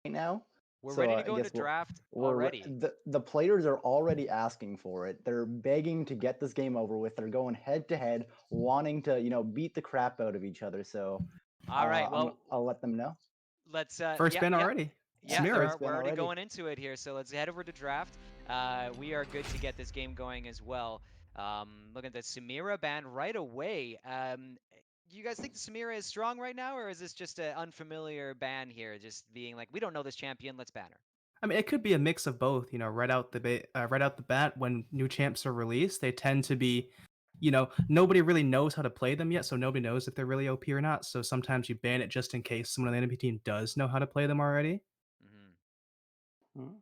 now. We're So ready to I go into guess draft we're already. the players are already asking for it. They're begging to get this game over with. They're going head to head, wanting to beat the crap out of each other. So All right. Well, I'll let them know. let's First yeah, ban yeah. already. Yeah, Samira. First we're ban already already. going into it here. So let's head over to draft. We are good to get this game going as well. Look at the Samira ban right away. Do you guys think the Samira is strong right now, or is this just an unfamiliar ban here? Just being like, we don't know this champion, let's ban her. I mean, it could be a mix of both. Right out the bat, when new champs are released, they tend to be, nobody really knows how to play them yet, so nobody knows if they're really OP or not. So sometimes you ban it just in case someone on the enemy team does know how to play them already. Mm-hmm. Mhm.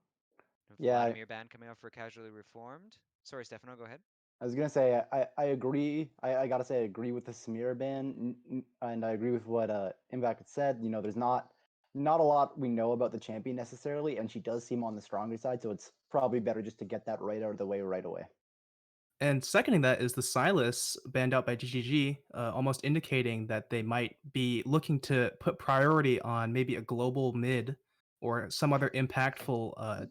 Yeah, Vladimir ban coming out for casually reformed. Sorry, Stefano, go ahead. I was gonna say I agree. I gotta say I agree with the Samira ban, and I agree with what Impact had said. There's not a lot we know about the champion necessarily, and she does seem on the stronger side, so it's probably better just to get that right out of the way right away. And seconding that is the Silas banned out by GGG, almost indicating that they might be looking to put priority on maybe a global mid or some other impactful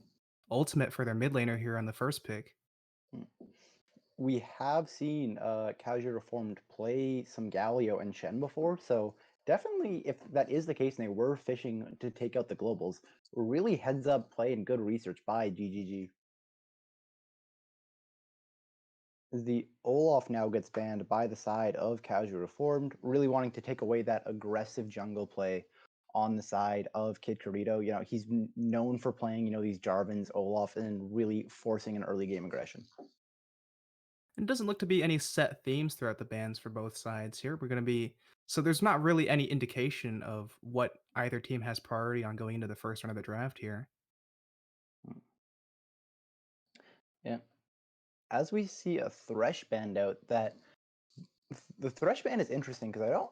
ultimate for their mid laner here on the first pick. Mm. We have seen Casual Reformed play some Galio and Shen before, so definitely if that is the case and they were fishing to take out the globals, really heads up play and good research by GGG. The Olaf now gets banned by the side of Casual Reformed, really wanting to take away that aggressive jungle play on the side of Kid Carito. He's known for playing, these Jarvans, Olaf, and really forcing an early game aggression. It doesn't look to be any set themes throughout the bans for both sides here. We're going to be so there's not really any indication of what either team has priority on going into the first round of the draft here. Yeah. As we see a Thresh band out, that the Thresh band is interesting because I don't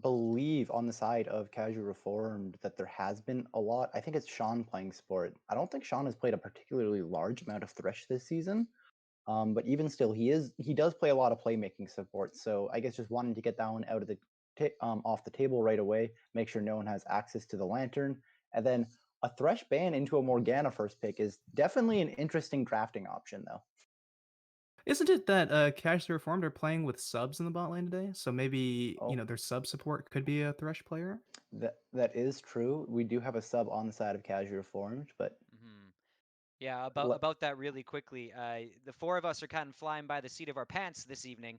believe on the side of Casual Reformed that there has been a lot. I think it's Sean playing support. I don't think Sean has played a particularly large amount of Thresh this season. But even still, he does play a lot of playmaking support. So I guess just wanting to get that one out of the off the table right away, make sure no one has access to the lantern, and then a Thresh ban into a Morgana first pick is definitely an interesting drafting option, though. Isn't it that Cash the Reformed are playing with subs in the bot lane today? So maybe, Oh, their sub support could be a Thresh player? that is true. We do have a sub on the side of Casual Reformed, but Mm-hmm. Yeah, le- about that really quickly. The four of us are kind of flying by the seat of our pants this evening,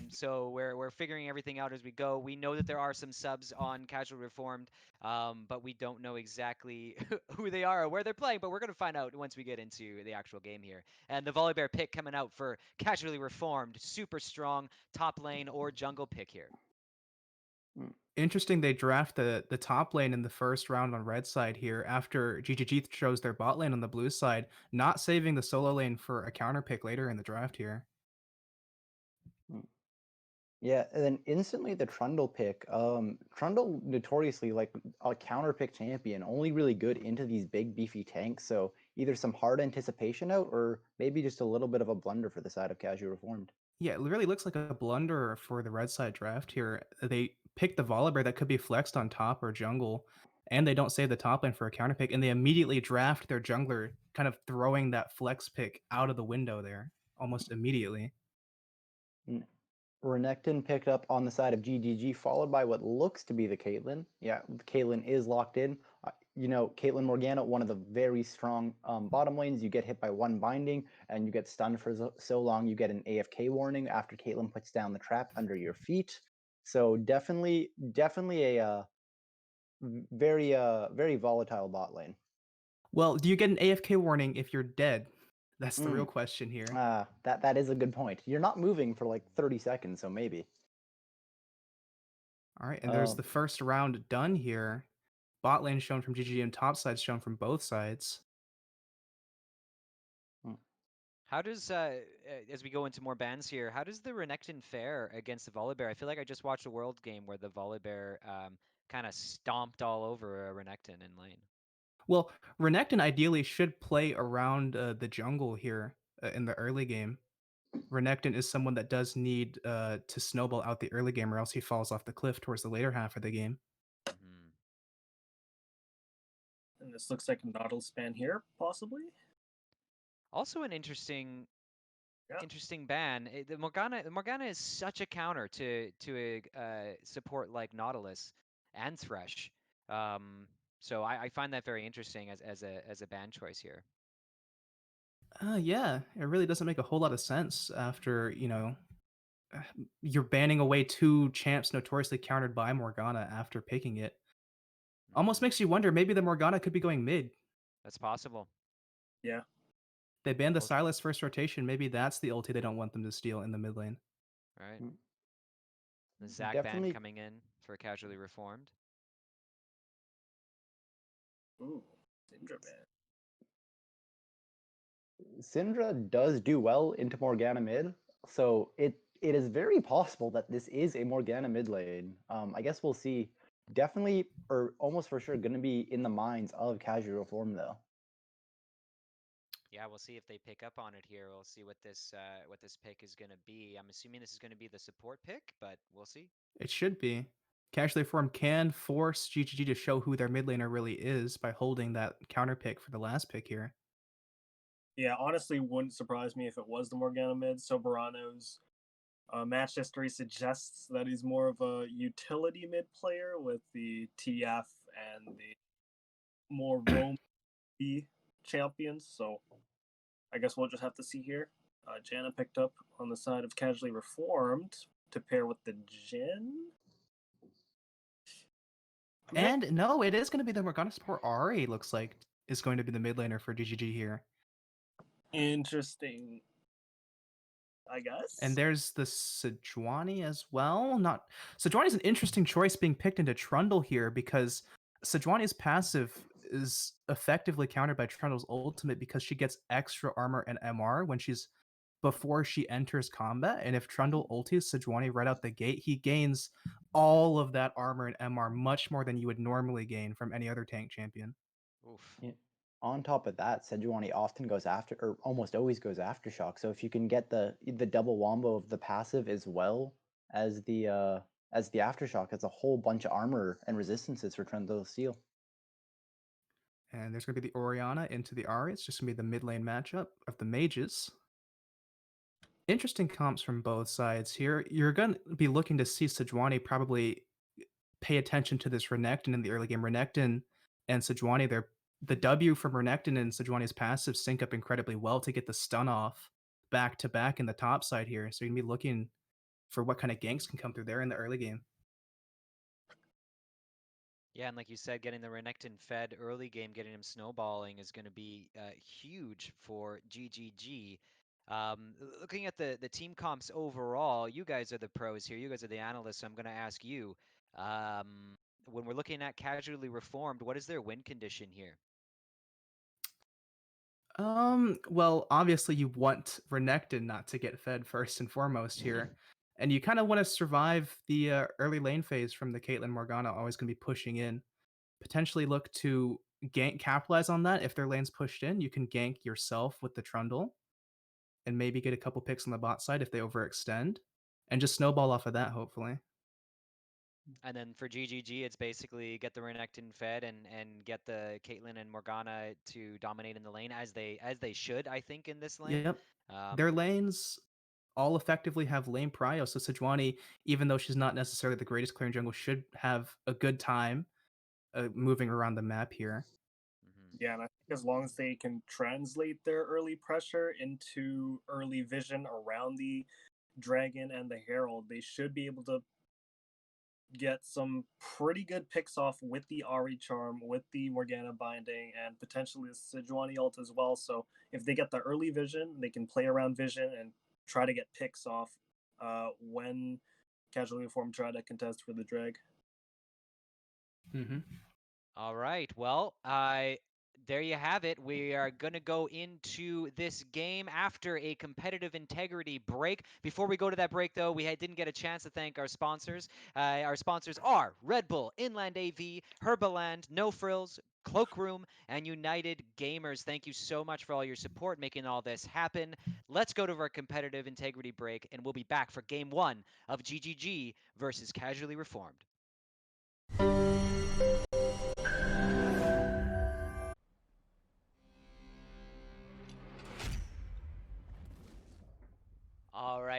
so we're figuring everything out as we go. We know that there are some subs on Casual Reformed, but we don't know exactly who they are or where they're playing. But we're gonna find out once we get into the actual game here. And the Volibear pick coming out for Casually Reformed, super strong top lane or jungle pick here. mm, Interesting they draft the top lane in the first round on red side here after GGG chose their bot lane on the blue side, not saving the solo lane for a counter pick later in the draft here. mm. Yeah, and then instantly the Trundle pick. Trundle notoriously like a counter pick champion, only really good into these big beefy tanks. So either some hard anticipation out, or maybe just a little bit of a blunder for the side of Casual Reformed. Yeah, it really looks like a blunder for the red side draft here. They pick the Volibear that could be flexed on top or jungle, and they don't save the top lane for a counter pick, and they immediately draft their jungler, kind of throwing that flex pick out of the window there almost immediately. Mm. Renekton picked up on the side of GGG, followed by what looks to be the Caitlyn. Yeah, Caitlyn is locked in. Caitlyn Morgana, one of the very strong bottom lanes. You get hit by one binding, and you get stunned for so long, you get an AFK warning after Caitlyn puts down the trap under your feet. So definitely a very volatile bot lane. Well, do you get an AFK warning if you're dead? That's the real Mm, question here. that is a good point. You're not moving for like 30 seconds, so maybe. All right, and there's Um, the first round done here. Bot lane shown from GG and top side shown from both sides. hmm. How does, as we go into more bans here, how does the Renekton fare against the Volibear? I feel like I just watched a World game where the Volibear kind of stomped all over a Renekton in lane. Well, Renekton ideally should play around the jungle here in the early game. Renekton is someone that does need to snowball out the early game, or else he falls off the cliff towards the later half of the game. Hmm. And this looks like a Nautilus ban here, possibly. Also an interesting Yeah. interesting ban. The Morgana is such a counter to a support like Nautilus and Thresh. So I find that very interesting as a ban choice here. Yeah, it really doesn't make a whole lot of sense after, you're banning away two champs notoriously countered by Morgana after picking it. Almost Mhm. makes you wonder, maybe the Morgana could be going mid. That's possible. Yeah. They banned the Well- Sylas first rotation, maybe that's the ulti they don't want them to steal in the mid lane. Right. Mm. The Zac ban Definitely. coming in for Casually Reformed. Ooh, Syndra ban. Syndra does do well into Morgana mid, so it is very possible that this is a Morgana mid lane. I guess we'll see. Definitely, or almost for sure, going to be in the minds of Casual Reform though. Yeah, we'll see if they pick up on it here. We'll see what this pick is going to be. I'm assuming this is going to be the support pick, but we'll see. It should be. Casually Formed can force GGG to show who their mid laner really is by holding that counter pick for the last pick here. Yeah, honestly, wouldn't surprise me if it was the Morgana mid. Soberano's match history suggests that he's more of a utility mid player with the TF and the more roam champions. So I guess we'll just have to see here. Janna picked up on the side of Casually Reformed to pair with the Jin. And no, it is going to be the Morgana support. Ari looks like is going to be the mid laner for GGG here. Interesting, I guess. And there's the Sejuani as well. Not Sejuani's an interesting choice being picked into Trundle here because Sejuani's passive is effectively countered by Trundle's ultimate because she gets extra armor and MR when she's before she enters combat. And if Trundle ultis Sejuani right out the gate, he gains all of that armor and MR much more than you would normally gain from any other tank champion. Oof. Yeah. On top of that, Sejuani often goes after, or almost always goes aftershock. So if you can get the double wombo of the passive as well as the aftershock, it's a whole bunch of armor and resistances for Trundle Steel. And there's going to be the Orianna into the Ahri. It's just going to be the mid lane matchup of the mages. Interesting comps from both sides here. You're going to be looking to see Sejuani probably pay attention to this Renekton in the early game. Renekton and Sejuani, the W from Renekton and Sejuani's passive sync up incredibly well to get the stun off back to back in the top side here. So you're going to be looking for what kind of ganks can come through there in the early game. Yeah, and like you said, getting the Renekton fed early game, getting him snowballing is going to be huge for GGG. Looking at the team comps overall, you guys are the pros here. You guys are the analysts. So I'm going to ask you, when we're looking at Casually Reformed, what is their win condition here? Well, obviously you want Renekton not to get fed first and foremost here. And you kind of want to survive the early lane phase from the Caitlyn Morgana, always going to be pushing in. Potentially look to gank, capitalize on that. If their lane's pushed in, you can gank yourself with the Trundle and maybe get a couple picks on the bot side if they overextend and just snowball off of that, hopefully. And then for GGG, it's basically get the Renekton fed and get the Caitlyn and Morgana to dominate in the lane as they should, I think, in this lane. Yep. Their lanes all effectively have lane prio. So Sejuani, even though she's not necessarily the greatest clearing jungle, should have a good time moving around the map here. Yeah, and I think as long as they can translate their early pressure into early vision around the Dragon and the Herald, they should be able to get some pretty good picks off with the Ari Charm, with the Morgana Binding, and potentially the Sejuani ult as well. So if they get the early vision, they can play around vision and try to get picks off when Casually Reformed try to contest for the drag. Mm-hmm. All right. Well, there you have it. We are going to go into this game after a competitive integrity break. Before we go to that break, though, we didn't get a chance to thank our sponsors. Our sponsors are Red Bull, Inland AV, Herbaland, No Frills, Cloakroom, and United Gamers. Thank you so much for all your support making all this happen. Let's go to our competitive integrity break, and we'll be back for Game 1 of GGG versus Casually Reformed.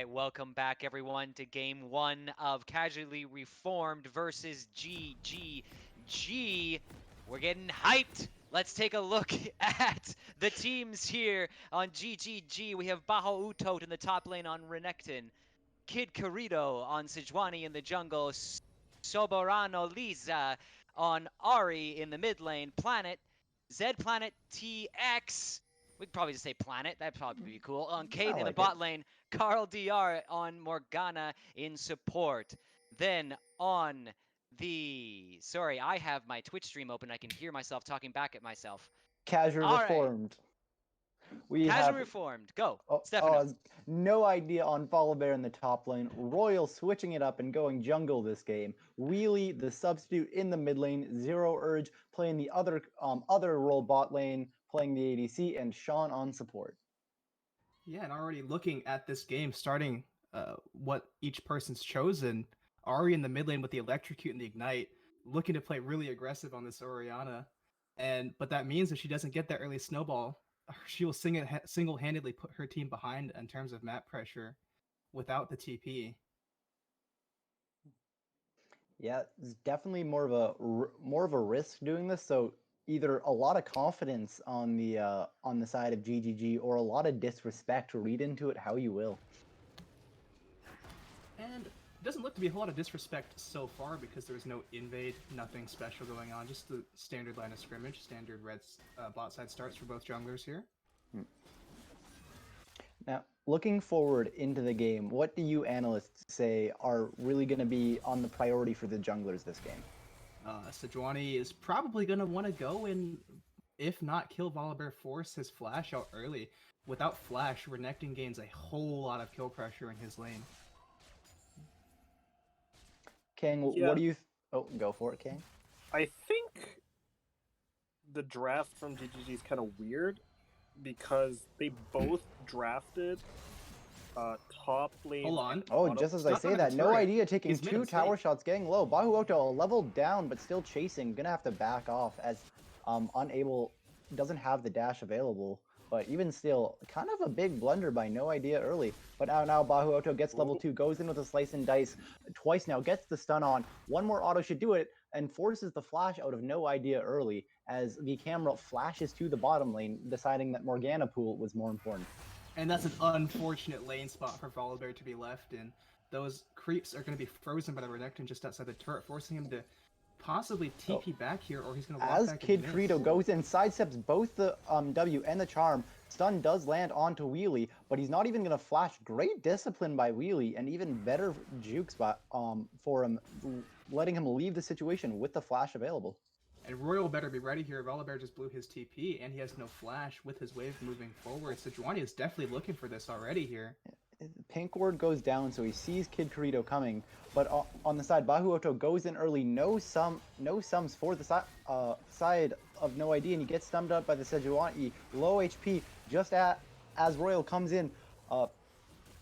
right, welcome back everyone to game 1 of Casually Reformed versus GGG. We're getting hyped. Let's take a look at the teams here on GGG. We have Baho Utot in the top lane on Renekton, Kid Corrido on Sejuani in the jungle, Soberano Liza on Ari in the mid lane, Planet, Zed Planet TX. We could probably just say Planet. That'd probably be cool. On Kate in the like bot it. lane, Carl DR on Morgana in support. Then on the... Sorry, I have my Twitch stream open. I can hear myself talking back at myself. Casual All right. Reformed. We Casual have Reformed. Go. Oh, Stefano. no idea on Volibear in the top lane. Royal switching it up and going jungle this game. Wheelie, the substitute in the mid lane. Zero Urge playing the other role bot lane, playing the ADC, and Sean on support. Yeah, and already looking at this game, starting what each person's chosen. Ari in the mid lane with the Electrocute and the Ignite, looking to play really aggressive on this Orianna. But that means if she doesn't get that early snowball, she will single-handedly put her team behind in terms of map pressure without the TP. Yeah, it's definitely more of a risk doing this. So either a lot of confidence on the side of GGG or a lot of disrespect. Read into it how you will. And it doesn't look to be a whole lot of disrespect so far because there's no invade, nothing special going on, just the standard line of scrimmage, standard red bot side starts for both junglers here. Now, looking forward into the game, what do you analysts say are really going to be on the priority for the junglers this game? Sejuani is probably going to want to go and, if not kill Volibear, force his flash out early. Without flash, Renekton gains a whole lot of kill pressure in his lane. Kang, Yeah. what do you... Oh, go for it, Kang. I think the draft from GGG is kind of weird because they both drafted top lane. Hold on. Oh, auto- just as I Stop say on the that, no turret. idea taking He's made a 2 tower mistake. shots, getting low. Bahuoto leveled down, but still chasing. Gonna have to back off as unable, doesn't have the dash available. But even still, kind of a big blunder by no idea early. But now Bahuoto gets level 2, goes in with a slice and dice twice now, gets the stun on. One more auto should do it, and forces the flash out of no idea early as the camera flashes to the bottom lane, deciding that Morgana pool was more important. And that's an unfortunate lane spot for Volibear to be left in. Those creeps are going to be frozen by the Renekton just outside the turret, forcing him to possibly TP back here, or he's going to walk As back Kid and miss. Corrido goes in, sidesteps both the W and the Charm. Stun does land onto Wheelie, but he's not even going to flash. Great discipline by Wheelie, and even better jukes by, for him, letting him leave the situation with the flash available. And Royal better be ready here. Volibear just blew his TP, and he has no flash with his wave moving forward. Sejuani is definitely looking for this already here. Pink ward goes down, so he sees Kid Corrido coming, but on the side, Bahuoto goes in early, no sums for the side of No ID, and he gets stunned up by the Sejuani, low HP, just as Royal comes in.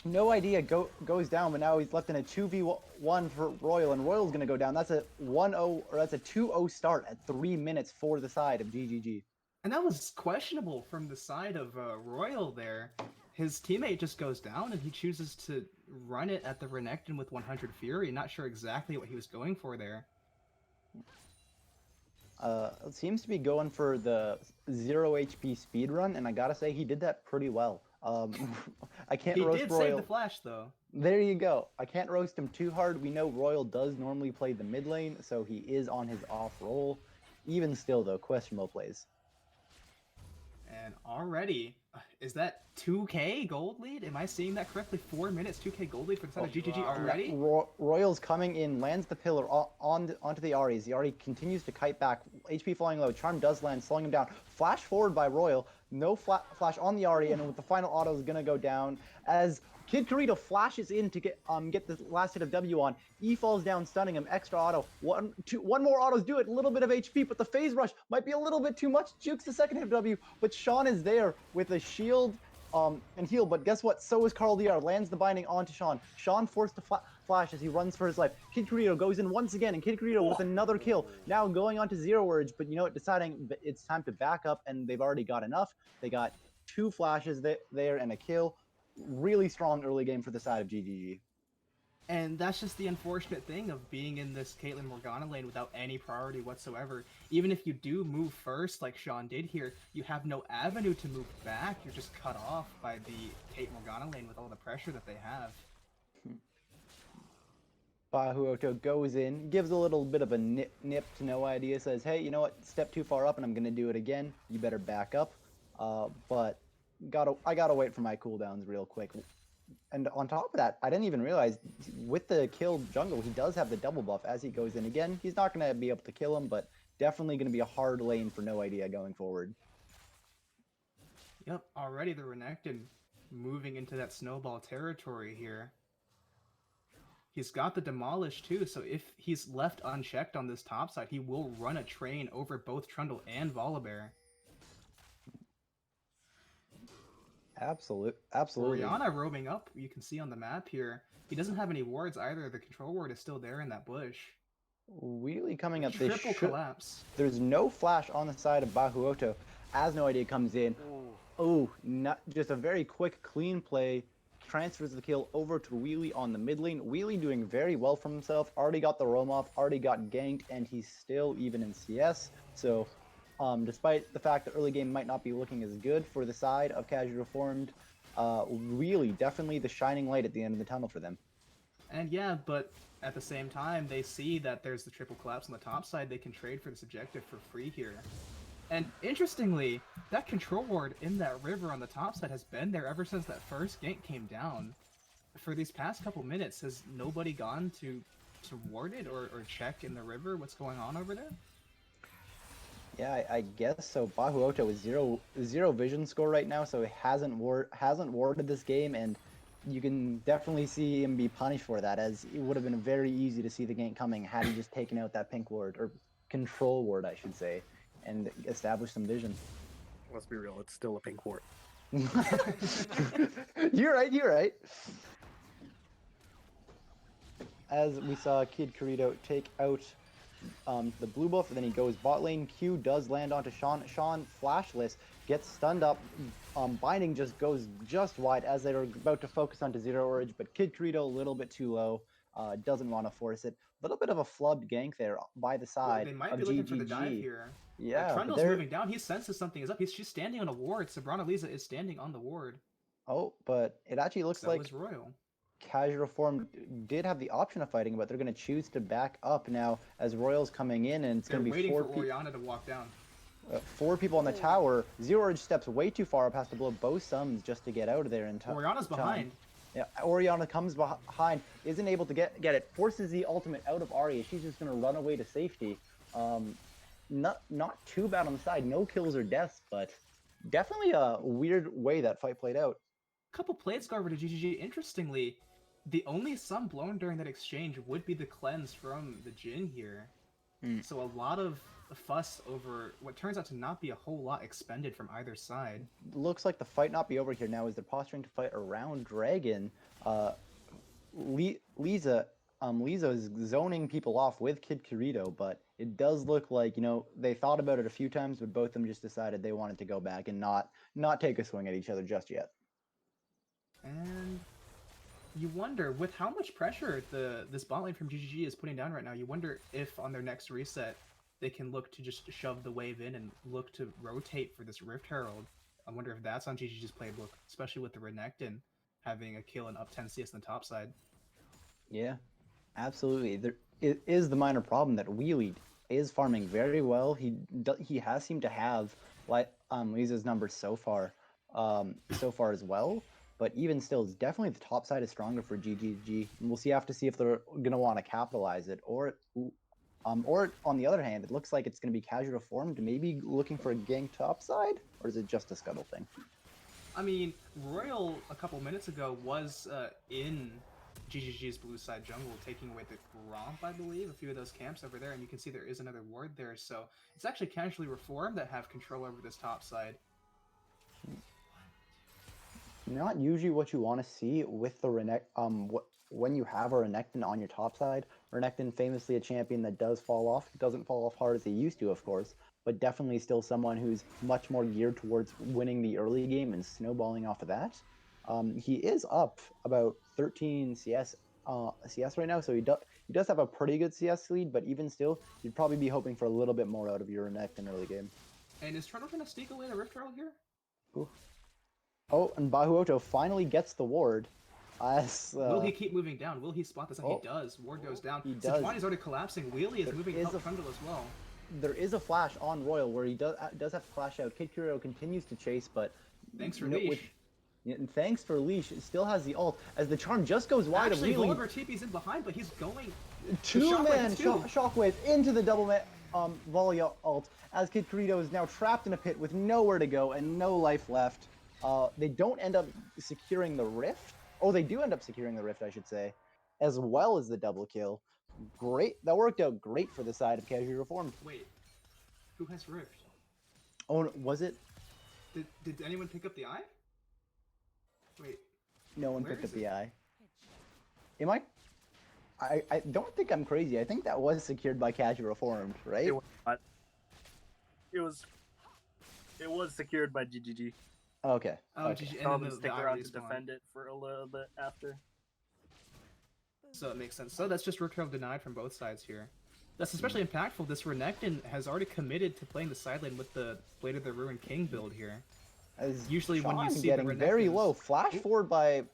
No idea goes down, but now he's left in a 2v1 for Royal, and Royal's gonna go down. That's a 1-0, or that's a 2-0 start at 3 minutes for the side of GGG. And that was questionable from the side of Royal there. His teammate just goes down, and he chooses to run it at the Renekton with 100 Fury. Not sure exactly what he was going for there. It seems to be going for the 0 HP speed run, and I gotta say he did that pretty well. I can't He roast did Royal. save the flash, though. There you go. I can't roast him too hard. We know Royal does normally play the mid lane, so he is on his off roll. Even still, though, questionable plays. And already, is that 2k gold lead? Am I seeing that correctly? 4 minutes, 2k gold lead for the side of GGG already? Royal's coming in, lands the pillar onto the Aries. The Ari continues to kite back. HP falling low. Charm does land, slowing him down. Flash forward by Royal. No flash on the Ari, and with the final auto is gonna go down as Kid Corrido flashes in to get the last hit of W on. E falls down, stunning him. Extra auto. One more autos do it. A little bit of HP, but the phase rush might be a little bit too much. Jukes the second hit of W, but Sean is there with a shield and heal. But guess what? So is Carl DR. Lands the binding onto Sean. Sean forced to flash as he runs for his life. Kid Corrido goes in once again, and Kid Corrido with another kill. Now going on to 0 Urge, but you know what? Deciding it's time to back up, and they've already got enough. They got 2 flashes there and a kill. really strong early game for the side of GGG. And that's just the unfortunate thing of being in this Caitlyn Morgana lane without any priority whatsoever. Even if you do move first, like Sean did here, you have no avenue to move back. You're just cut off by the Kate Morgana lane with all the pressure that they have. Bahuoto goes in, gives a little bit of a nip to no idea, says, hey, you know what, step too far up and I'm going to do it again. You better back up. But I gotta wait for my cooldowns real quick. And on top of that, I didn't even realize with the kill jungle, he does have the double buff as he goes in again. He's not going to be able to kill him, but definitely going to be a hard lane for no idea going forward. Yep, already the Renekton moving into that snowball territory here. He's got the Demolish too, so if he's left unchecked on this top side, he will run a train over both Trundle and Volibear. Absolutely. Orianna roaming up, you can see on the map here. He doesn't have any wards either. The control ward is still there in that bush. Really coming up. Triple collapse. There's no flash on the side of Bahuoto as no idea comes in. Oh, not just a very quick, clean play. Transfers the kill over to Wheelie on the mid lane. Wheelie doing very well for himself. Already got the roam off, already got ganked, and he's still even in CS. So despite the fact that early game might not be looking as good for the side of Casual Reformed, really definitely the shining light at the end of the tunnel for them. And yeah, but at the same time, they see that there's the triple collapse on the top side. They can trade for this objective for free here. And interestingly, that control ward in that river on the top side has been there ever since that first gank came down. For these past couple minutes, has nobody gone to ward it or check in the river what's going on over there? Yeah, I guess so. Bahuoto is zero vision score right now, so he hasn't warded this game, and you can definitely see him be punished for that, as it would have been very easy to see the gank coming had he just taken out that pink ward, or control ward, I should say, and established some vision. Let's be real, it's still a pink ward. You're right. As we saw Kid Corito take out the blue buff, and then he goes bot lane. Q does land onto Sean. Sean, flashless, gets stunned up. Binding just goes just wide as they're about to focus onto Zero Orage, but Kid Corito a little bit too low. Doesn't want to force it. A little bit of a flubbed gank there by the side. They might of be looking for the GGG. dive here. Yeah, Trundle's moving down. He senses something is up. She's standing on a ward. Sabrina Lisa is standing on the ward. Oh, but it actually looks like is Royal. Casual Reformed did have the option of fighting, but they're going to choose to back up now as Royal's coming in, and it's going to be waiting for Orianna to walk down. 4 people on the tower. Zero Orage steps way too far up, has to blow both summons just to get out of there in time. Orianna's behind. Yeah, Orianna comes behind, isn't able to get it, forces the ultimate out of Arya. She's just going to run away to safety. Not too bad on the side. No kills or deaths, but definitely a weird way that fight played out. Couple plates go over to GGG. Interestingly, the only sum blown during that exchange would be the cleanse from the Jhin here. So a lot of fuss over what turns out to not be a whole lot expended from either side. Looks like the fight not be over here now as they're posturing to fight around Dragon. Lisa is zoning people off with Kid Corito, but it does look like, they thought about it a few times, but both of them just decided they wanted to go back and not take a swing at each other just yet. And you wonder, with how much pressure this bot lane from GGG is putting down right now, you wonder if on their next reset they can look to just shove the wave in and look to rotate for this Rift Herald. I wonder if that's on GGG's playbook, especially with the Renekton having a kill and up 10 CS on the top side. Yeah, absolutely. It is the minor problem that Wheelie is farming very well. He has seemed to have Lisa's numbers so far as well. But even still, it's definitely the top side is stronger for GGG. And we'll have to see if they're going to want to capitalize it. Or on the other hand, it looks like it's going to be Casual Reformed, maybe looking for a gank top side? Or is it just a scuttle thing? I mean, Royal, a couple minutes ago, was in GGG's blue side jungle, taking away the Gromp, I believe, a few of those camps over there. And you can see there is another ward there. So it's actually Casually Reformed that have control over this top side. Not usually what you want to see with the when you have a Renekton on your top side. Renekton, famously a champion that does fall off. It doesn't fall off hard as he used to, of course, but definitely still someone who's much more geared towards winning the early game and snowballing off of that. He is up about 13 CS right now, so he does have a pretty good CS lead, but even still, you'd probably be hoping for a little bit more out of your Renekton in early game. And is Trundle gonna sneak away the Rift Herald here? Ooh. Oh, and Bahuoto finally gets the ward. Will he keep moving down? Will he spot this? Oh. He does. Ward goes down. He does. Sejuani's already collapsing. Wheelie is moving up Trundle as well. There is a flash on Royal where he does have to flash out. Kid Kirito continues to chase, but thanks for leash. And thanks for leash. It still has the ult as the charm just goes wide. Actually, Volibear TP's in behind, but he's going. Two-man shockwave into the double volley ult as Kid Kirito is now trapped in a pit with nowhere to go and no life left. They don't end up securing the rift. Oh, they do end up securing the rift, I should say, as well as the double kill. Great. That worked out great for the side of Casually Reformed. Wait, who has rift? Oh, was it? Did anyone pick up the eye? Wait. No one picked up the eye. Am I? I don't think I'm crazy. I think that was secured by Casual Reformed, right? It was not. It was secured by GGG. Okay. Oh, okay. GG, Tell and them then to stick the around eye to respawn. defend it for a little bit after. So it makes sense. So that's just Rift Herald denied from both sides here. That's especially impactful. This Renekton has already committed to playing the side lane with the Blade of the Ruined King build here. As usually Sean when you see getting the very Renektons- low, flash forward by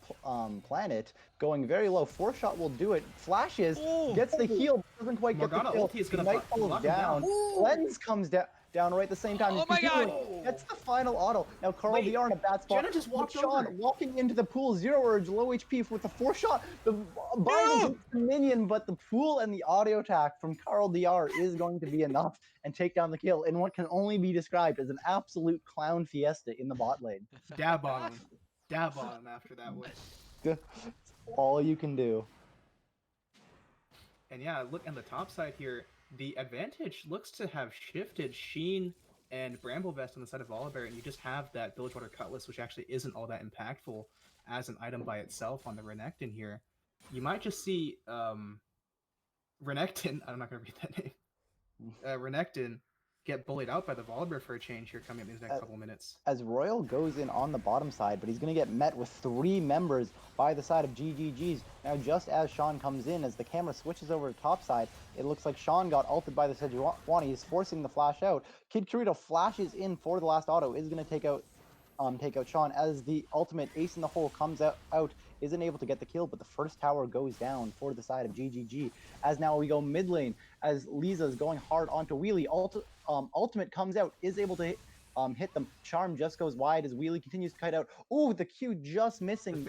Planet, going very low. 4-shot will do it. Flashes, gets the heal, doesn't quite get the Morgana kill. ulti is gonna Night falls lock him down. Lens comes down right at the same time. Oh my God! That's the final auto. Now Carl Wait, DR in a bad spot. Jenna just walked Sean over. walking into the pool, 0 urge, low HP with the 4-shot. The Biden hits the minion, but the pool and the audio attack from Carl DR is going to be enough and take down the kill in what can only be described as an absolute clown fiesta in the bot lane. Dab on him. Dab on him after that one. That's all you can do. And yeah, look on the top side here. The advantage looks to have shifted. Sheen and Bramble Vest on the side of Volibear, and you just have that Bilgewater Cutlass, which actually isn't all that impactful as an item by itself on the Renekton here. You might just see Renekton, I'm not going to read that name, Renekton get bullied out by the Volibear for a change here coming up in these next couple minutes. As Royal goes in on the bottom side, but he's going to get met with 3 members by the side of GGG's. Now, just as Sean comes in, as the camera switches over to top side, it looks like Sean got ulted by the Sejuani. He's forcing the flash out. Kid Kirito flashes in for the last auto, is going to take out Sean as the ultimate ace in the hole comes out, isn't able to get the kill, but the first tower goes down for the side of GGG. As now we go mid lane, as Lisa's going hard onto Wheelie. Ultimate comes out, is able to hit them. Charm just goes wide as Wheelie continues to kite out. Ooh, the Q just missing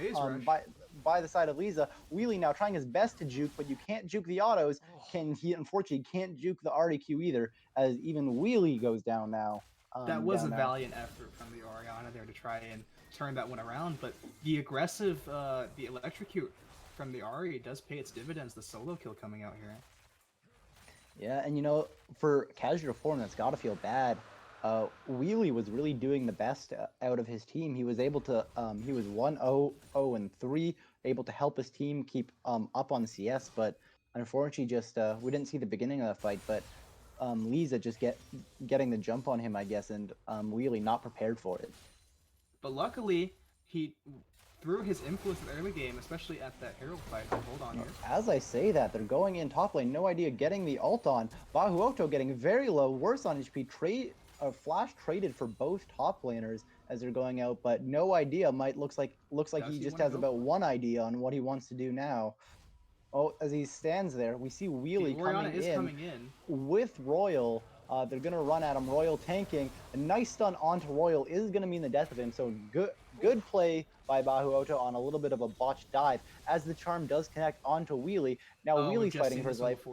by the side of Lisa. Wheelie now trying his best to juke, but you can't juke the autos. He unfortunately can't juke the RDQ either, as even Wheelie goes down now. That was a valiant effort from the Orianna there to try and turn that one around, but the aggressive, the electrocute from the Ahri does pay its dividends, the solo kill coming out here. Yeah, and you know, for Casual Reform, that's got to feel bad. Wheelie was really doing the best out of his team. He was able to, he was 1-0-3, able to help his team keep up on CS, but unfortunately just, we didn't see the beginning of the fight, but Lisa just getting the jump on him, I guess, and Wheelie not prepared for it. But luckily, he through his influence in the early game, especially at that Herald fight, hold on here. As I say that, they're going in top lane, no idea getting the ult on. Bahuoto getting very low, worse on HP. Flash traded for both top laners as they're going out, but no idea. Looks like he just has about one idea on what he wants to do now. Oh, as he stands there, we see Wheelie coming in with Royal. They're going to run at him. Royal tanking. A nice stun onto Royal is going to mean the death of him. So good play by Bahuoto on a little bit of a botched dive as the charm does connect onto Wheelie. Now Wheelie's fighting for his life.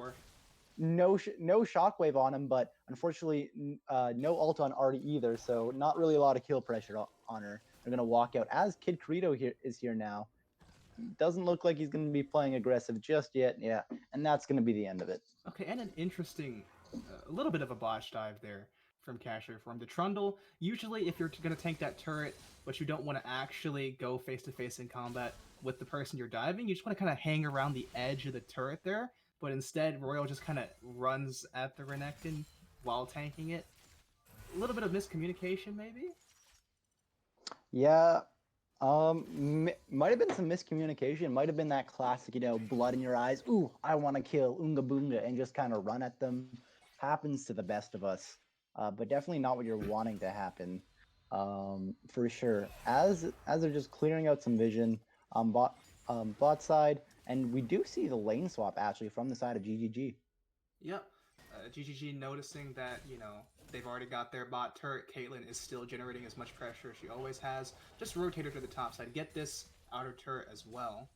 No shockwave on him, but unfortunately no ult on Artie either. So not really a lot of kill pressure on her. They're going to walk out as Kid Kirito is here now. Doesn't look like he's going to be playing aggressive just yet. Yeah, and that's going to be the end of it. Okay, and an interesting, a little bit of a botch dive there from Casual Reform. The Trundle, usually if you're going to tank that turret, but you don't want to actually go face-to-face in combat with the person you're diving, you just want to kind of hang around the edge of the turret there, but instead Royal just kind of runs at the Renekton while tanking it. A little bit of miscommunication, maybe? Yeah, Might have been some miscommunication. Might have been that classic, blood in your eyes. Ooh, I want to kill Unga Boonga and just kind of run at them. Happens to the best of us, but definitely not what you're wanting to happen. For sure. As they're just clearing out some vision on bot side, and we do see the lane swap actually from the side of GGG. Yep. GGG noticing that, they've already got their bot turret. Caitlyn is still generating as much pressure as she always has. Just rotate her to the top side. Get this outer turret as well.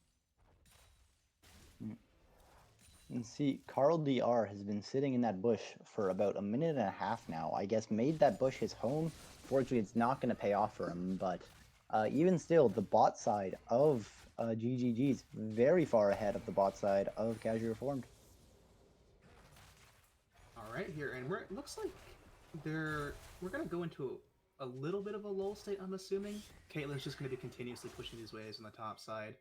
And see, Carl DR has been sitting in that bush for about a minute and a half now. I guess made that bush his home. Fortunately, it's not going to pay off for him, but even still, the bot side of GGG is very far ahead of the bot side of Casual Reformed. All right, here, and it looks like we're going to go into a little bit of a lull state, I'm assuming. Caitlyn's just going to be continuously pushing these waves on the top side.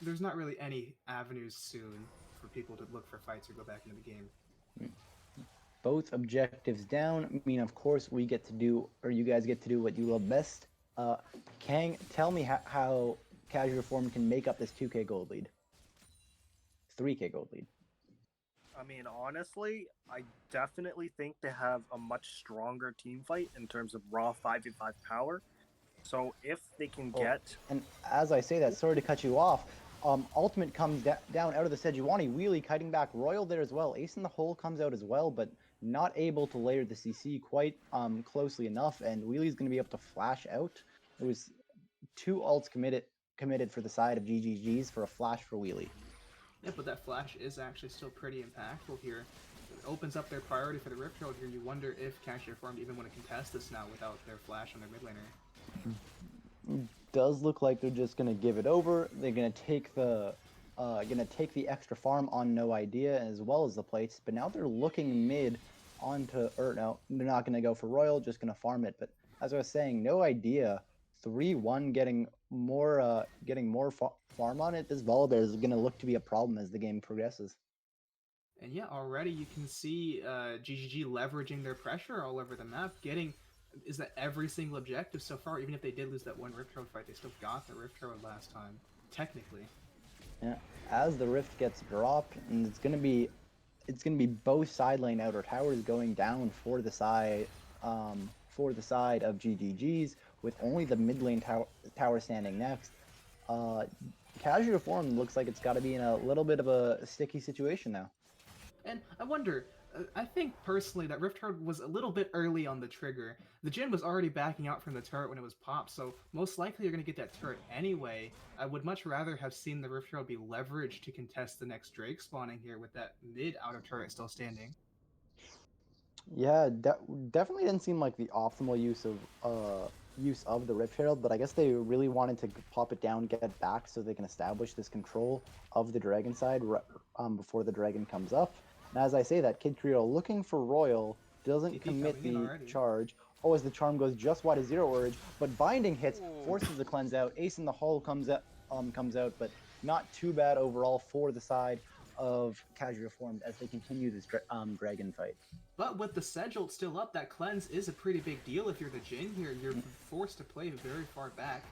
There's not really any avenues soon for people to look for fights or go back into the game. Both objectives down. I mean, of course, we get to do, or you guys get to do what you love best. Kang, tell me how Casual Reformed can make up this 2K gold lead. 3K gold lead. I mean, honestly, I definitely think they have a much stronger team fight in terms of raw 5v5 power. So if they can get... And as I say that, sorry to cut you off, Ultimate comes down out of the Sejuani, wheelie kiting back, Royal there as well. Ace in the hole comes out as well, but not able to layer the CC quite closely enough, and wheelie's going to be able to flash out. It was 2 ults committed for the side of GGG's for a flash for wheelie. Yeah, but that flash is actually still pretty impactful here. It opens up their priority for the Rift Herald here. You wonder if Casual Reformed even want to contest this now without their flash on their mid laner. Does look like they're just gonna give it over. They're gonna take the extra farm on No Idea as well as the plates, but now they're looking mid onto, or no, they're not gonna go for Royal, just gonna farm it. But as I was saying, No Idea 3-1 getting more farm on it. This Volibear is gonna look to be a problem as the game progresses. And yeah, already you can see GGG leveraging their pressure all over the map, is that every single objective so far. Even if they did lose that one Rift Herald fight, they still got the Rift Herald last time, technically. Yeah, as the Rift gets dropped, and it's gonna be both side lane outer towers going down for the side of GGG's, with only the mid lane tower standing next. Casual Reformed looks like it's got to be in a little bit of a sticky situation now. And I wonder, I think personally that Rift Herald was a little bit early on the trigger. The Jhin was already backing out from the turret when it was popped, so most likely you're going to get that turret anyway. I would much rather have seen the Rift Herald be leveraged to contest the next Drake spawning here with that mid outer turret still standing. Yeah, definitely didn't seem like the optimal use of the Rift Herald, but I guess they really wanted to pop it down, get it back, so they can establish this control of the dragon side before the dragon comes up. And as I say that, Kid Creole looking for Royal, doesn't commit the charge. Oh, as the charm goes just wide of Zero Urge, but Binding hits, forces the cleanse out. Ace in the Hole comes out, but not too bad overall for the side of Casual Reformed as they continue this dragon fight. But with the Sedge still up, that cleanse is a pretty big deal. If you're the Jhin here, you're forced to play very far back.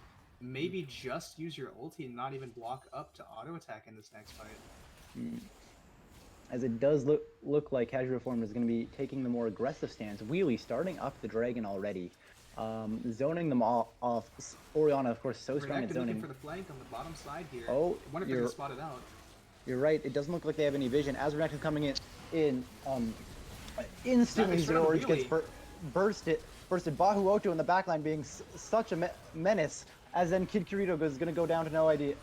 Maybe just use your ulti and not even block up to auto attack in this next fight. As it does look like Casual Reformed is going to be taking the more aggressive stance. Wheelie starting up the dragon already. Zoning them off. Orianna, of course, so strong at zoning. For the flank on the bottom side here. Oh, I wonder if they're spotted out. You're right. It doesn't look like they have any vision. As Renekton coming in, instantly Zero Urge gets bursted. Bahu Oto in the backline being such a menace. As then Kid Kirito is going to go down to No Idea.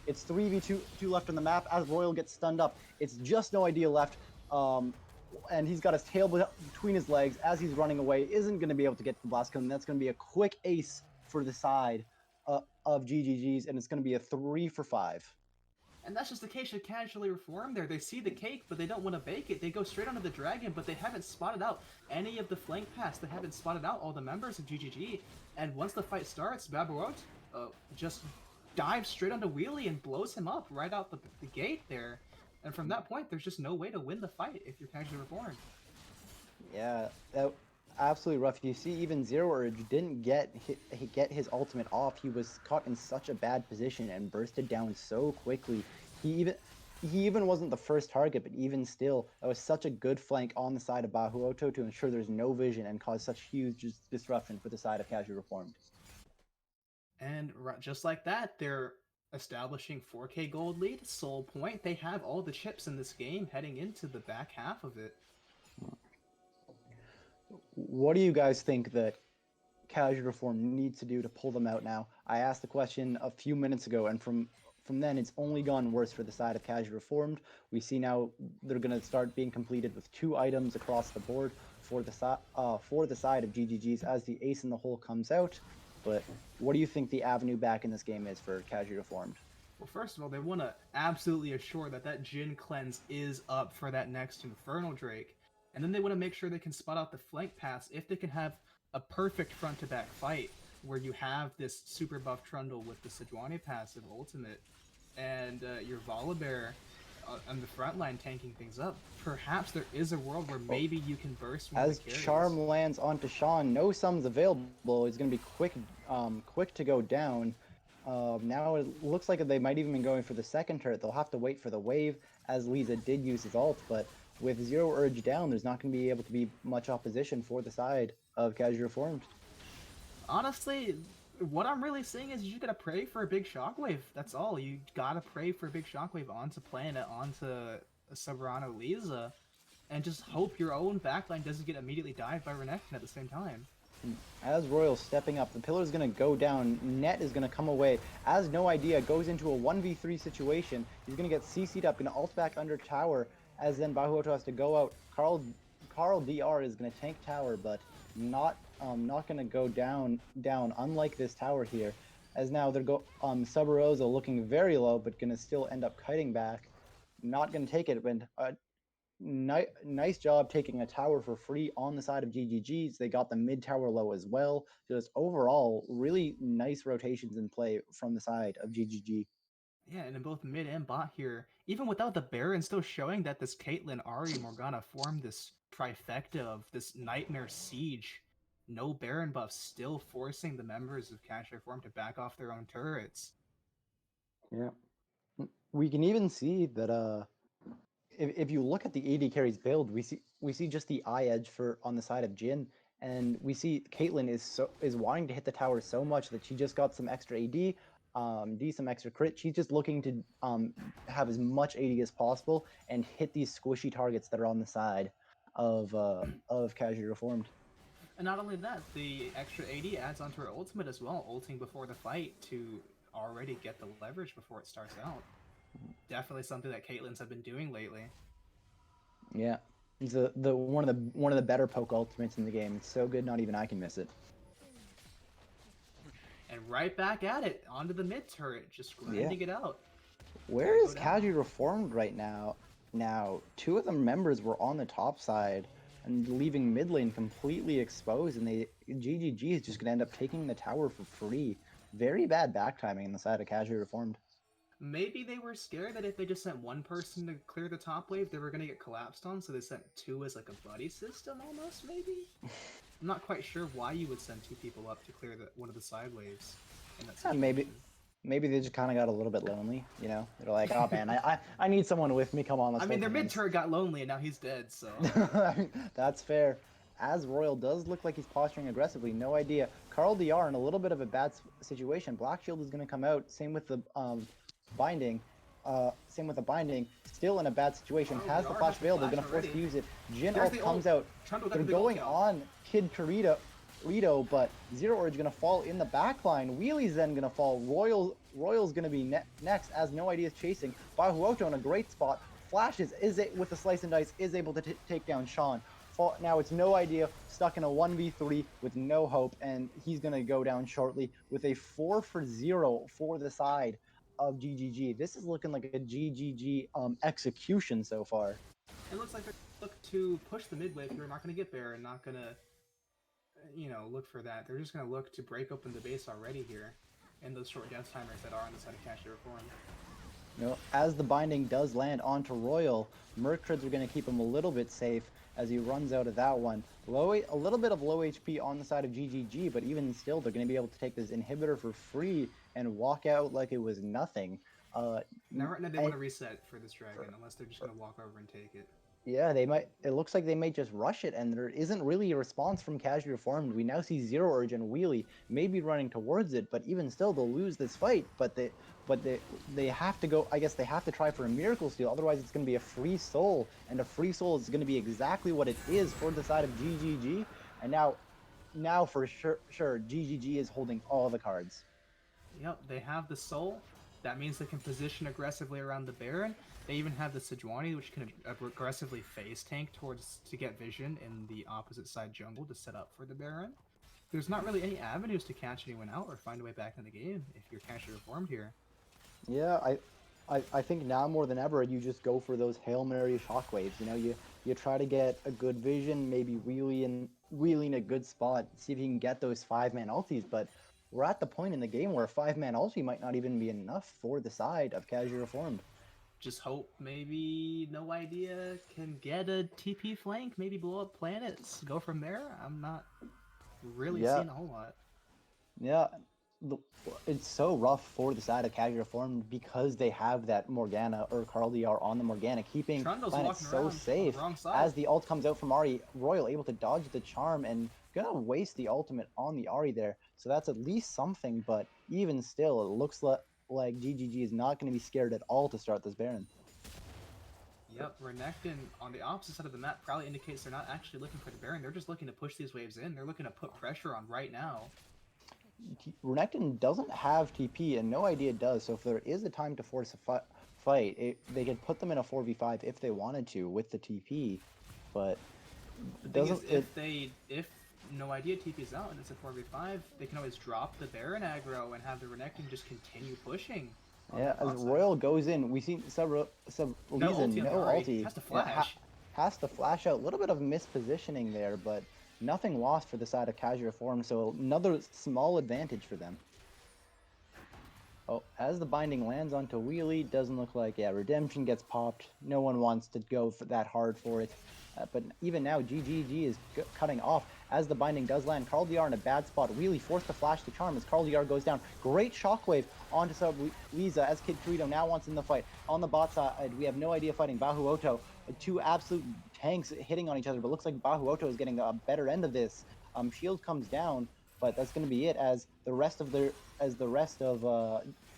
It's 3v2 left on the map. As Royal gets stunned up, it's just No Idea left. And he's got his tail between his legs as he's running away. Isn't going to be able to get the blast cone. That's going to be a quick ace for the side of GGG's, and it's going to be a 3 for 5. And that's just the case of Casually Reformed there. They see the cake, but they don't want to bake it. They go straight onto the dragon, but they haven't spotted out any of the flank pass. They haven't spotted out all the members of GGG. And once the fight starts, Babarot just dives straight onto Wheelie and blows him up right out the gate there. And from that point, there's just no way to win the fight if you're Casually Reformed. Yeah, absolutely rough. You see, even Zero Urge didn't get his ultimate off. He was caught in such a bad position and bursted down so quickly. He even wasn't the first target, but even still, that was such a good flank on the side of Bahuoto to ensure there's no vision and cause such huge disruption for the side of Casual Reformed. And just like that, they're establishing 4K gold lead, Soul Point. They have all the chips in this game heading into the back half of it. What do you guys think that Casual Reform needs to do to pull them out now? I asked the question a few minutes ago, and from then it's only gone worse for the side of Casual Reformed. We see now they're going to start being completed with 2 items across the board for the side of GGG's as the ace in the hole comes out. But what do you think the avenue back in this game is for Casual Reformed? Well, first of all, they want to absolutely assure that Jhin cleanse is up for that next Infernal Drake. And then they want to make sure they can spot out the flank paths if they can have a perfect front-to-back fight where you have this super buff Trundle with the Sejuani passive ultimate and your Volibear on the front line tanking things up. Perhaps there is a world where maybe you can burst one as of the carries. Charm lands onto Sean, no sums available. He's going to be quick to go down. Now it looks like they might even be going for the second turret. They'll have to wait for the wave, as Liza did use his ult, but with Zero Urge down, there's not going to be able to be much opposition for the side of Casual Reformed. Honestly, what I'm really saying is you just gotta pray for a big shockwave. That's all. You gotta pray for a big shockwave onto Planet, onto Soberano Liza, and just hope your own backline doesn't get immediately dived by Renekton at the same time. As Royal's stepping up, the pillar is going to go down. Net is going to come away. As No Idea goes into a 1v3 situation, he's going to get CC'd up, going to ult back under tower, as then Bahuoto has to go out. Carl DR is going to tank tower, but not going to go down, unlike this tower here. As now they're Sub Rosa looking very low, but going to still end up kiting back. Not going to take it, but nice job taking a tower for free on the side of GGG's. They got the mid tower low as well. Just overall, really nice rotations in play from the side of GGG. Yeah, and in both mid and bot here, even without the Baron, still showing that this Caitlyn, Ahri, Morgana formed this trifecta of this nightmare siege. No Baron buff, still forcing the members of Casual Reform to back off their own turrets. Yeah, we can even see that if you look at the AD carries build, we see just the eye edge on the side of Jhin, and we see Caitlyn is wanting to hit the tower so much that she just got some extra AD, some extra crit. She's just looking to have as much AD as possible and hit these squishy targets that are on the side of Casual Reformed. And not only that, the extra AD adds onto her ultimate as well, ulting before the fight to already get the leverage before it starts out. Definitely something that Caitlyn's have been doing lately. Yeah, it's one of the better poke ultimates in the game. It's so good, not even I can miss it. And right back at it, onto the mid turret, just grinding it out. Where is Casual Reformed right now? Now, 2 of the members were on the top side and leaving mid lane completely exposed, and GGG is just going to end up taking the tower for free. Very bad back timing on the side of Casual Reformed. Maybe they were scared that if they just sent one person to clear the top wave, they were going to get collapsed on, so they sent 2 as like a buddy system almost, maybe? I'm not quite sure why you would send 2 people up to clear one of the side waves. In that situation. Maybe they just kind of got a little bit lonely, you know? They're like, oh man, I need someone with me, come on, let's their mid turret got lonely and now he's dead, so... That's fair. As Royal does look like he's posturing aggressively, No Idea. Carl DR in a little bit of a bad situation. Black Shield is going to come out, same with the binding. Still in a bad situation. Has the flash veil, they're going to force to use it. Jhin ult comes out. They're going on Kid Rito, but Zero Urge going to fall in the backline. Wheelie's then going to fall. Royal's going to be next as No Idea is chasing. Bahuoto in a great spot. Flashes with the slice and dice is able to take down Sean. Now it's No Idea stuck in a 1v3 with no hope, and he's going to go down shortly with a 4-for-0 for the side of GGG. This is looking like a GGG execution so far. It looks like they're look to push the mid wave. You're not going to get Baron, not going to, look for that. They're just going to look to break open the base already here, and those short death timers that are on the side of Casual Reform. As the binding does land onto Royal, Mercrids are going to keep him a little bit safe, as he runs out of that one. A little bit of low HP on the side of GGG, but even still, they're going to be able to take this inhibitor for free and walk out like it was nothing. Now they want to reset for this dragon, unless they're just going to walk over and take it. Yeah, they might. It looks like they might just rush it, and there isn't really a response from Casually Reformed. We now see Zero Urge and Wheelie maybe running towards it, but even still, they'll lose this fight. But they have to go. I guess they have to try for a Miracle Steal. Otherwise, it's going to be a free soul, and a free soul is going to be exactly what it is for the side of GGG. And now for sure, GGG is holding all the cards. Yep, they have the soul. That means they can position aggressively around the Baron. They even have the Sejuani, which can aggressively phase tank to get vision in the opposite side jungle to set up for the Baron. There's not really any avenues to catch anyone out or find a way back in the game if you're Casually Reformed here. Yeah, I think now more than ever, you just go for those Hail Mary shockwaves. You know, you try to get a good vision, maybe wheeling a good spot, see if you can get those 5-man ultis, but we're at the point in the game where a 5-man ulti might not even be enough for the side of Casually Reformed. Just hope maybe No Idea can get a TP flank, maybe blow up planets, go from there. I'm not really seeing a whole lot. Yeah, it's so rough for the side of Casually Reformed because they have that Morgana or Carl DR on the Morgana, keeping planets so safe. As the ult comes out from Ahri, Royal able to dodge the charm and gonna waste the ultimate on the Ahri there. So that's at least something, but even still, it looks like GGG is not going to be scared at all to start this Baron. Yep, Renekton on the opposite side of the map probably indicates they're not actually looking for the Baron. They're just looking to push these waves in. They're looking to put pressure on right now. Renekton doesn't have TP, and No Idea does, so if there is a time to force a fight, they could put them in a 4v5 if they wanted to with the TP, but if No Idea TP's out and it's a 4v5, they can always drop the Baron aggro and have the Renekton just continue pushing. Yeah, as Royal goes in, we see no ulti. Has to flash. Has to flash out. A little bit of mispositioning there, but nothing lost for the side of Casually Reformed, so another small advantage for them. Oh, as the binding lands onto Wheelie, doesn't look like, Redemption gets popped. No one wants to go that hard for it. But even now, GGG is cutting off as the binding does land. Carl DR in a bad spot. Wheelie forced to flash the charm as Carl DR goes down. Great shockwave onto sub Lisa as Kid Torito now wants in the fight. On the bot side, we have No Idea fighting Bahuoto. Two absolute tanks hitting on each other, but looks like Bahuoto is getting a better end of this. Shield comes down, but that's going to be it as the rest of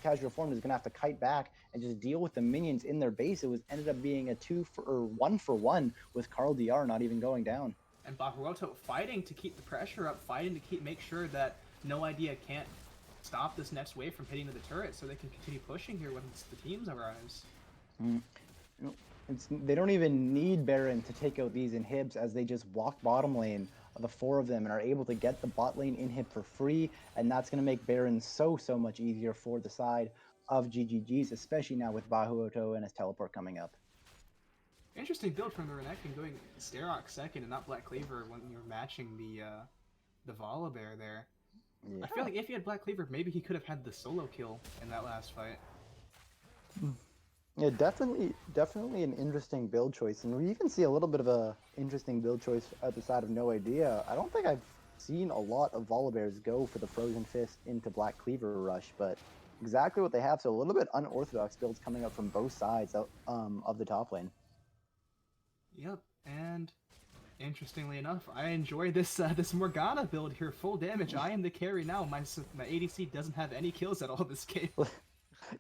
Casually Reformed is going to have to kite back and just deal with the minions in their base. It ended up being a 1-for-1 with Carl DR not even going down. And Bahuoto fighting to keep the pressure up, fighting to make sure that No Idea can't stop this next wave from hitting to the turret so they can continue pushing here once the teams arrives. They don't even need Baron to take out these inhibs as they just walk bottom lane, the 4 of them, and are able to get the bot lane inhib for free, and that's going to make Baron so much easier for the side of GGG's, especially now with Bahuoto and his teleport coming up. Interesting build from the Renekton going Starrock second and not Black Cleaver when you're matching the Volibear there. Yeah. I feel like if he had Black Cleaver, maybe he could have had the solo kill in that last fight. Yeah, definitely an interesting build choice, and we even see a little bit of a interesting build choice at the side of No Idea. I don't think I've seen a lot of Volibears go for the Frozen Fist into Black Cleaver rush, but exactly what they have, so a little bit unorthodox builds coming up from both sides of the top lane. Yep, and interestingly enough, I enjoy this this Morgana build here, full damage. I am the carry now. My ADC doesn't have any kills at all this game.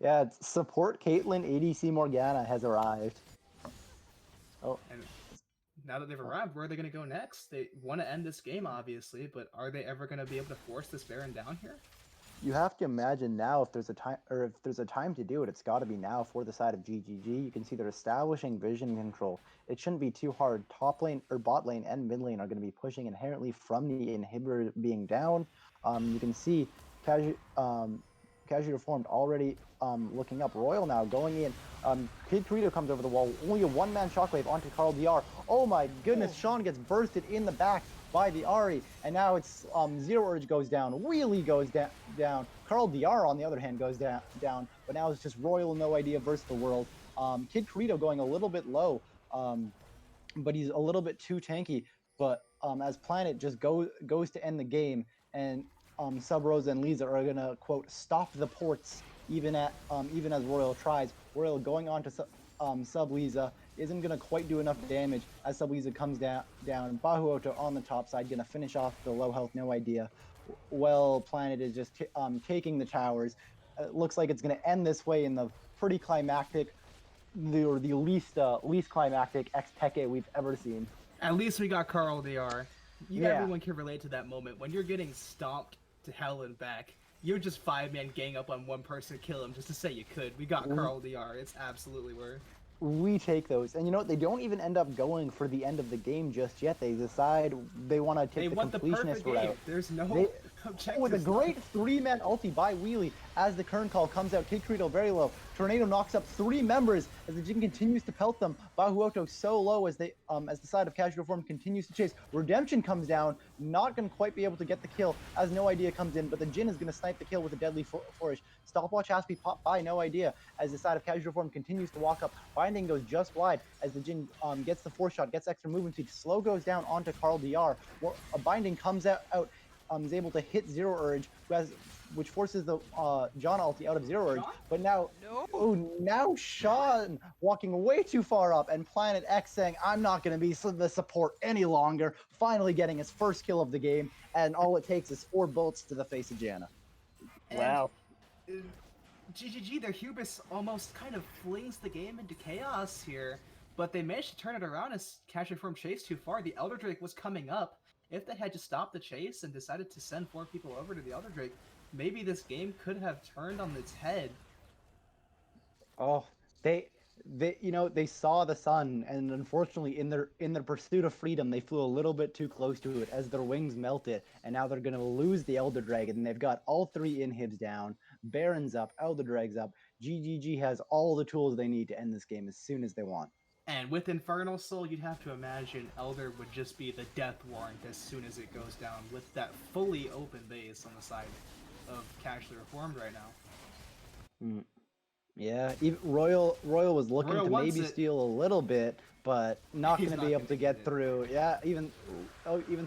Yeah, support Caitlyn ADC Morgana has arrived. Oh, and now that they've arrived, where are they going to go next? They want to end this game, obviously, but are they ever going to be able to force this Baron down here? You have to imagine now if there's a time to do it, it's got to be now for the side of GGG. You can see they're establishing vision control. It shouldn't be too hard. Top lane or bot lane and mid lane are going to be pushing inherently from the inhibitor being down. You can see Casually Reformed already looking up. Royal now going in. Kid Torito comes over the wall. Only a one-man shockwave onto Carl DR. Oh my goodness, Sean gets bursted in the back by the Ahri, and now it's Zero Urge goes down, Wheelie goes down, Carl DR on the other hand goes down, but now it's just Royal No Idea versus the world. Kid Torito going a little bit low, but he's a little bit too tanky. But as Planet just goes to end the game, and Sub Rosa and Lisa are gonna quote stop the ports even as Royal tries. Royal going on to Sub Lisa isn't gonna quite do enough damage as Sub Lisa comes down. Bahuoto on the top side gonna finish off the low health No Idea. Well, Planet is just taking the towers. It looks like it's gonna end this way in the pretty climactic, the least climactic X-Peke we've ever seen. At least we got Carl DR. Yeah. Everyone can relate to that moment when you're getting stomped to hell and back. You're just 5-man gang up on one person to kill him just to say you could. We got Carl DR. It's absolutely worth. We take those, and you know what? They don't even end up going for the end of the game just yet. They decide they want to take the completionist route. There's no objectives. With a great 3-man ulti by Wheelie as the Kern call comes out. Kid Credo very low. Tornado knocks up 3 members as the Jin continues to pelt them. Bahuoto so low as the side of Casual Form continues to chase. Redemption comes down, not going to quite be able to get the kill as No Idea comes in, but the Jin is going to snipe the kill with a deadly flourish. Stopwatch has to be popped by No Idea as the side of Casual Form continues to walk up. Binding goes just wide as the Jin gets the 4-shot, gets extra movement speed. Slow goes down onto Carl DR. A Binding comes out is able to hit Zero Urge, which forces the John ulti out of Zero Urge. But now, now Sean walking way too far up, and Planet X saying, "I'm not going to be the support any longer." Finally getting his first kill of the game, and all it takes is 4 bullets to the face of Janna. Wow. GGG, their hubris almost kind of flings the game into chaos here, but they managed to turn it around as Casual Form chased too far. The Elder Drake was coming up. If they had just stopped the chase and decided to send 4 people over to the Elder Drake, maybe this game could have turned on its head. Oh, they saw the sun, and unfortunately in their pursuit of freedom, they flew a little bit too close to it as their wings melted, and now they're gonna lose the Elder Dragon. And they've got all 3 inhibs down, Baron's up, Elder Drag's up. GGG has all the tools they need to end this game as soon as they want. And with Infernal Soul, you'd have to imagine Elder would just be the death warrant as soon as it goes down, with that fully open base on the side of Casually Reformed right now. Yeah, even Royal was looking to maybe steal a little bit, but not going to be able to get through. Yeah, even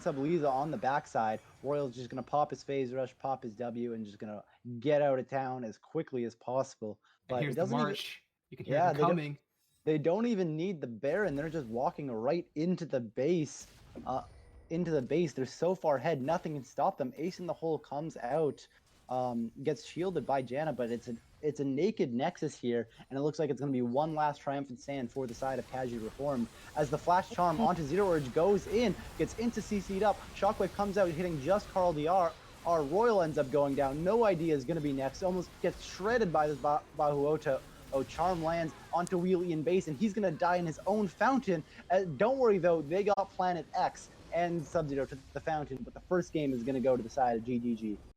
Sub Lisa on the backside. Royal's just going to pop his phase rush, pop his W, and just going to get out of town as quickly as possible. But and here's it doesn't the march. You can hear them coming. They don't even need the Baron. They're just walking right into the base. They're so far ahead, nothing can stop them. Ace in the hole comes out, gets shielded by Janna, but it's a naked Nexus here, and it looks like it's going to be one last triumphant stand for the side of Casually Reformed. As the Flash Charm onto Zero Urge goes in, gets into CC'd up. Shockwave comes out, hitting just Carl DR. Our Royal ends up going down. No Idea is going to be next. Almost gets shredded by this Bahuoto. Charm lands onto Wheelie in base, and he's going to die in his own fountain. Don't worry, though. They got Planet X and Sub-Zero to the fountain, but the first game is going to go to the side of GGG.